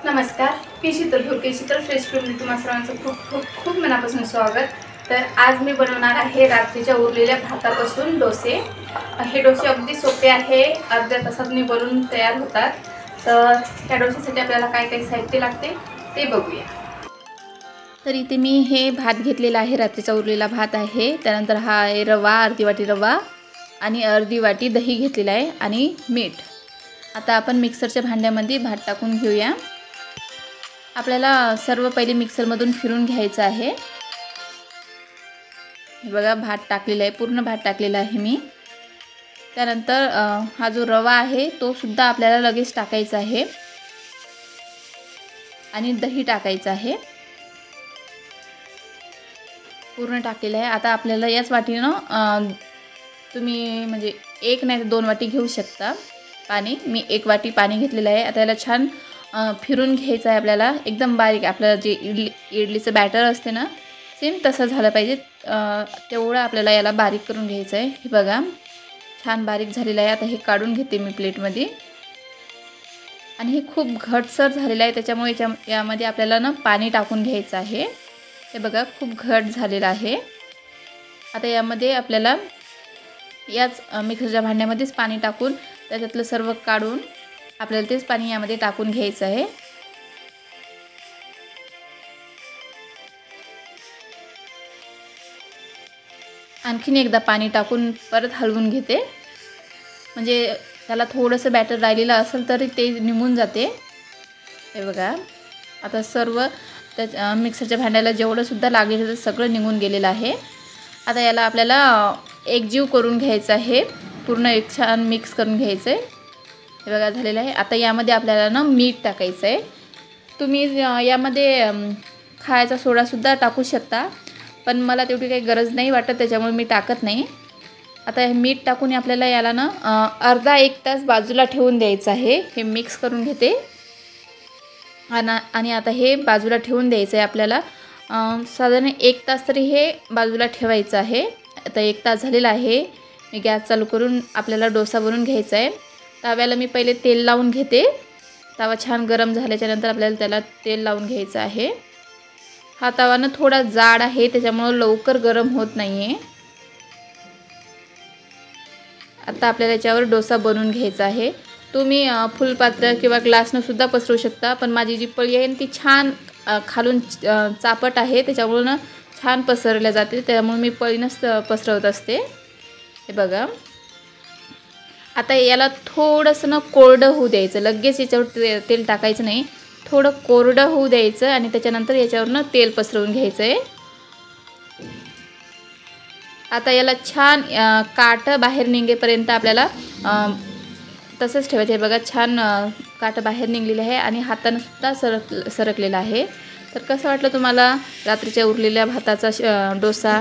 नमस्कार, मी शीतल भोके. शीतल फ्रेश फूडमध्ये तुम्हा सर्वांचं खूप खूप खूप मनापासून स्वागत. तर आज मी बनवणार आहे रात्रीच्या उरलेल्या भातापासून डोसे. हे डोसे अगदी सोपे आहे, अर्ध्या तासात बनवून तयार होतात. तर त्या डोसेसाठी आपल्याला काय काय साहित्य लागते ते बघूया. तर इथे मी हे भात घेतलेला आहे, रात्रीचा उरलेला भात आहे. त्यानंतर हा आहे रवा, अर्धी वाटी रवा आणि अर्धी वाटी दही घेतलेला आहे आणि मीठ. आता आपण मिक्सरच्या भांड्यामध्ये भात टाकून घेऊया. आपल्याला सर्व पहिले मिक्सरमधून फिरून घ्यायचं आहे. हे बघा, भात टाकलेला आहे, पूर्ण भात टाकलेला आहे मी. त्यानंतर हा जो रवा आहे तो सुद्धा आपल्याला लगेच टाकायचा आहे आणि दही टाकायचं आहे. पूर्ण टाकलेलं आहे. आता आपल्याला याच वाटीनं तुम्ही म्हणजे एक नाही तर 2 वाटी घेऊ शकता पाणी. मी 1 वाटी पाणी घेतलेलं आहे. आता याला छान फिरून घ्यायचं आहे आपल्याला, एकदम बारीक. आपलं जे इडलीचं बॅटर असते ना, सेम तसं झालं पाहिजे. तेवढं आपल्याला याला बारीक करून घ्यायचं आहे. हे बघा, छान बारीक झालेलं आहे. आता हे काढून घेते मी प्लेटमध्ये. आणि हे खूप घटसर झालेलं आहे, त्याच्यामुळे यामध्ये आपल्याला ना पाणी टाकून घ्यायचं आहे. हे बघा, खूप घट झालेलं आहे. आता यामध्ये आपल्याला याच मिक्सरच्या भांड्यामध्येच पाणी टाकून त्याच्यातलं सर्व काढून आपल्याला तेच पाणी यामध्ये टाकून घ्यायचं आहे. आणखीन एकदा पाणी टाकून परत हलवून घेते, म्हणजे त्याला थोडंसं बॅटर राहिलेलं असेल तरी ते निघून जाते. हे बघा, आता सर्व त्या मिक्सरच्या भांड्याला जेवढं सुद्धा लागेल ते सगळं निघून गेलेलं आहे. आता याला आपल्याला एकजीव करून घ्यायचं आहे, पूर्ण एक छान मिक्स करून घ्यायचं आहे. हे बघा, झालेलं आहे. आता यामध्ये आपल्याला ना मीठ टाकायचं आहे. तुम्ही यामध्ये खायचा सोडासुद्धा टाकू शकता, पण मला तेवढी काही गरज नाही वाटत, त्याच्यामुळे मी टाकत नाही. आता हे मीठ टाकून आपल्याला याला ना अर्धा 1 तास बाजूला ठेवून द्यायचं आहे. हे मिक्स करून घेते आणि आता हे बाजूला ठेवून द्यायचं आहे आपल्याला. साधारण 1 तास तरी हे बाजूला ठेवायचं आहे. आता 1 तास झालेला आहे. मी गॅस चालू करून आपल्याला डोसा बनवून घ्यायचा आहे. तव्याला मी पहिले तेल लावून घेते. तवा छान गरम झाल्याच्यानंतर आपल्याला त्याला तेल लावून घ्यायचं आहे. हा तवा ना थोडा जाड आहे, त्याच्यामुळे लवकर गरम होत नाही आहे. आता आपल्याला याच्यावर डोसा बनवून घ्यायचा आहे. तुम्ही फुलपात्र किंवा ग्लासनं सुद्धा पसरवू शकता, पण माझी जी पळी आहे ती छान खालून चापट आहे, त्याच्यामुळे ना छान पसरल्या जाते, त्यामुळे मी पळीनंच पसरवत असते. हे बघा, आता याला थोडंसं ना कोरडं होऊ द्यायचं. लगेच याच्यावर तेल टाकायचं नाही, थोडं कोरडं होऊ द्यायचं आणि त्याच्यानंतर याच्यावर ना तेल पसरवून घ्यायचं आहे. आता याला छान काटं बाहेर निघेपर्यंत आपल्याला तसंच ठेवायचं आहे. बघा, छान काटं बाहेर निघलेले आहे आणि हातानं सुद्धा सरकलेला आहे. तर कसं वाटलं तुम्हाला रात्रीच्या उरलेल्या भाताचा डोसा?